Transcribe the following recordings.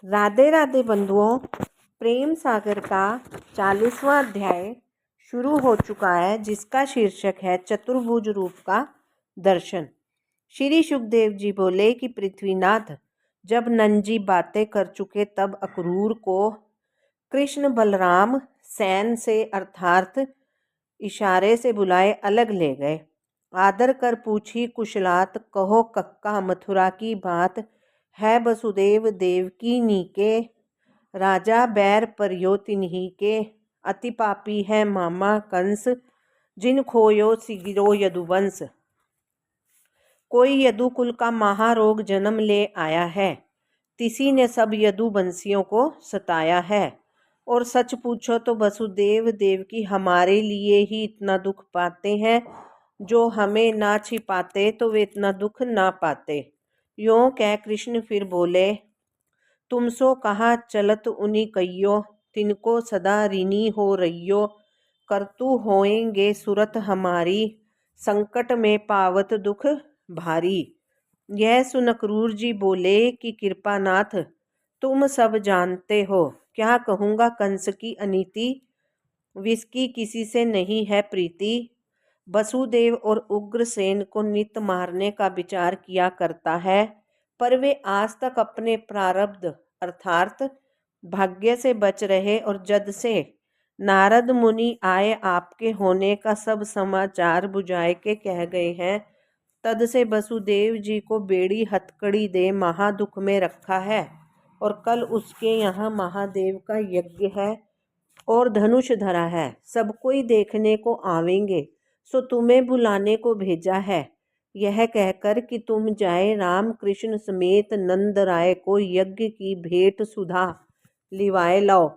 राधे राधे बंधुओं, प्रेम सागर का 40वां अध्याय शुरू हो चुका है, जिसका शीर्षक है चतुर्भुज रूप का दर्शन। श्री सुखदेव जी बोले कि पृथ्वीनाथ, जब नंदजी बातें कर चुके तब अक्रूर को कृष्ण बलराम सैन से अर्थात इशारे से बुलाए अलग ले गए। आदर कर पूछी कुशलात, कहो कक्का मथुरा की बात है। वसुदेव देवकी नीके, राजा बैर पर्यो तिन्ही के। अति पापी है मामा कंस, जिन खोयो सिगिरो यदुवंश। कोई यदुकुल का महारोग जन्म ले आया है, तिसी ने सब यदुवंशियों को सताया है। और सच पूछो तो वसुदेव देवकी हमारे लिए ही इतना दुख पाते हैं, जो हमें ना छिपाते तो वे इतना दुख ना पाते। यों कह कृष्ण फिर बोले, तुमसो कहा चलत उन्हीं कहियो, तिनको सदा ऋणी हो रहियो। करतु होएंगे सुरत हमारी, संकट में पावत दुख भारी। यह सुन अक्रूर जी बोले कि कृपानाथ, तुम सब जानते हो, क्या कहूँगा कंस की अनीति। विसकी किसी से नहीं है प्रीति। वसुदेव और उग्रसेन को नित मारने का विचार किया करता है, पर वे आज तक अपने प्रारब्ध अर्थात भाग्य से बच रहे। और जद से नारद मुनि आए आपके होने का सब समाचार बुझाए के कह गए हैं, तद से वसुदेव जी को बेड़ी हथकड़ी दे महादुख में रखा है। और कल उसके यहाँ महादेव का यज्ञ है और धनुष धरा है, सब कोई देखने को आवेंगे, सो तुम्हें बुलाने को भेजा है। यह कहकर कि तुम जाए राम कृष्ण समेत नंद राय को यज्ञ की भेंट सुधा लिवाए लाओ,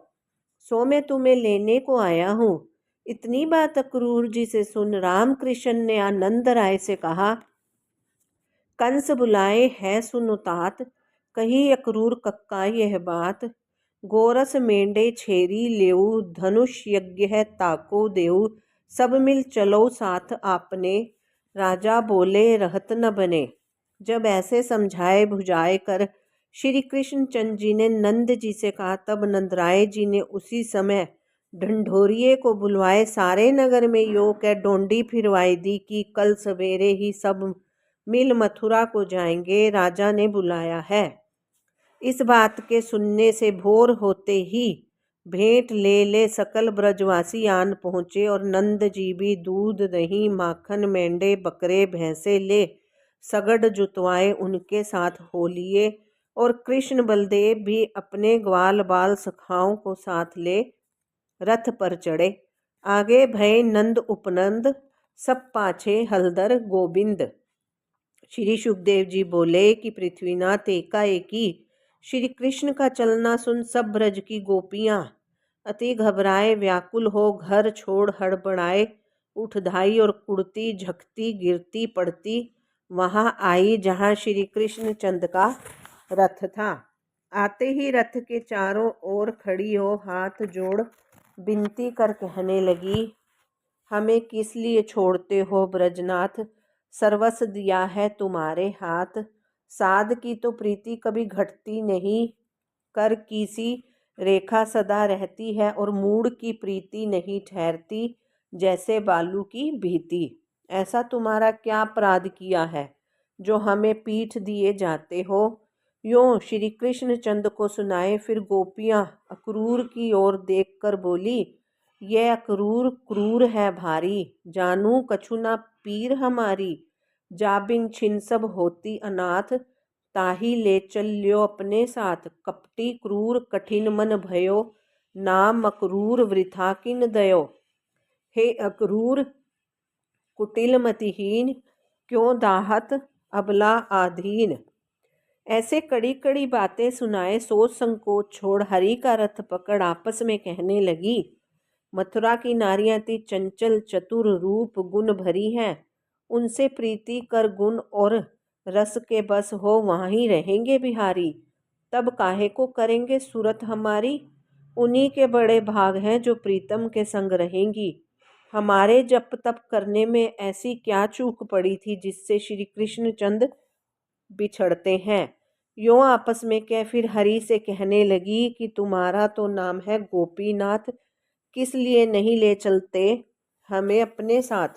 सो मैं तुम्हें लेने को आया हूँ। इतनी बात अक्रूर जी से सुन राम कृष्ण ने आनंद राय से कहा, कंस बुलाए है सुनो तात। कही अक्रूर कक्का यह बात, गोरस मेंढे छेरी लेऊ, धनुष यज्ञ है ताको देऊ। सब मिल चलो साथ आपने, राजा बोले रहत न बने। जब ऐसे समझाए बुझाए कर श्री कृष्ण चंद्र जी ने नंद जी से कहा, तब नंदराय जी ने उसी समय ढंढोरिये को बुलवाए सारे नगर में यो कह डोंडी फिरवाई दी कि कल सवेरे ही सब मिल मथुरा को जाएंगे, राजा ने बुलाया है। इस बात के सुनने से भोर होते ही भेंट ले सकल ब्रजवासी आन पहुँचे। और नंद जी भी दूध दही माखन मेंढे बकरे भैंसे ले सगड़ जुतवाए उनके साथ हो लिए। और कृष्ण बलदेव भी अपने ग्वाल बाल सखाओं को साथ ले रथ पर चढ़े। आगे भय नंद उपनंद, सब पाछे हलदर गोविंद। श्री सुखदेव जी बोले कि पृथ्वीनाथ, एकाएकी श्री कृष्ण का चलना सुन सब ब्रज की गोपियां अति घबराए व्याकुल हो घर छोड़ हड़बड़ाए उठधाई और कुड़ती झकती गिरती पड़ती वहां आई जहां श्री कृष्ण चंद का रथ था। आते ही रथ के चारों ओर खड़ी हो हाथ जोड़ विनती कर कहने लगी, हमें किस लिए छोड़ते हो ब्रजनाथ, सर्वस्व दिया है तुम्हारे हाथ। साध की तो प्रीति कभी घटती नहीं, कर किसी रेखा सदा रहती है। और मूड की प्रीति नहीं ठहरती, जैसे बालू की भीति। ऐसा तुम्हारा क्या अपराध किया है, जो हमें पीठ दिए जाते हो। यों श्री कृष्ण चंद को सुनाए। फिर गोपियां अक्रूर की ओर देखकर बोली, यह अक्रूर क्रूर है भारी, जानू कछु ना पीर हमारी। जाबिन छिन सब होती अनाथ, ताही ले चल्यो अपने साथ। कपटी क्रूर कठिन मन भयो, नाम अक्रूर वृथा किन दयो। हे अक्रूर कुटिल मतिहीन, क्यों दाहत अबला आधीन। ऐसे कड़ी कड़ी बातें सुनाए सोच संकोच छोड़ हरि का रथ पकड़ आपस में कहने लगी, मथुरा की नारियां अति चंचल चतुर रूप गुण भरी हैं, उनसे प्रीति कर गुण और रस के बस हो वहाँ ही रहेंगे बिहारी। तब काहे को करेंगे सूरत हमारी, उन्हीं के बड़े भाग हैं जो प्रीतम के संग रहेंगी। हमारे जप तप करने में ऐसी क्या चूक पड़ी थी जिससे श्री कृष्ण चंद बिछड़ते हैं। यूँ आपस में कह फिर हरि से कहने लगी कि तुम्हारा तो नाम है गोपीनाथ, किस लिए नहीं ले चलते हमें अपने साथ।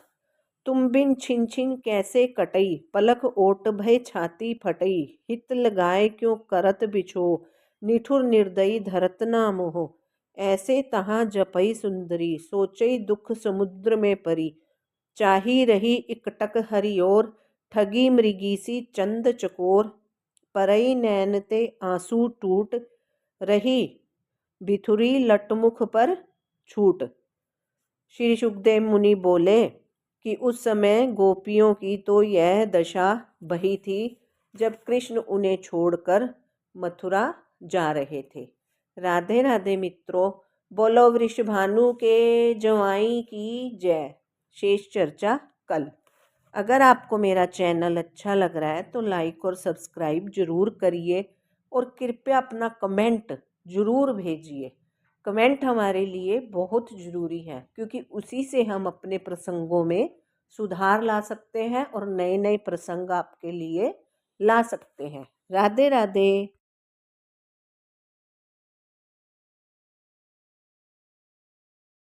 तुम बिन छिन छिन कैसे कटई, पलक ओट भय छाती फटई। हित लगाए क्यों करत बिछो, निठुर निर्दयी धरत ना मोह। ऐसे तहाँ जपई सुंदरी, सोचई दुख समुद्र में परी। चाही रही इकटक हरिओर, ठगी मृगी सी चंद चकोर। परई नैन ते आंसू टूट, रही बिथुरी लटमुख पर छूट। श्री सुखदेव मुनि बोले कि उस समय गोपियों की तो यह दशा बही थी जब कृष्ण उन्हें छोड़कर मथुरा जा रहे थे। राधे राधे मित्रों, बोलो वृषभानु के जवाई की जय। शेष चर्चा कल। अगर आपको मेरा चैनल अच्छा लग रहा है तो लाइक और सब्सक्राइब ज़रूर करिए और कृपया अपना कमेंट ज़रूर भेजिए। कमेंट हमारे लिए बहुत ज़रूरी है क्योंकि उसी से हम अपने प्रसंगों में सुधार ला सकते हैं और नए नए प्रसंग आपके लिए ला सकते हैं। राधे राधे।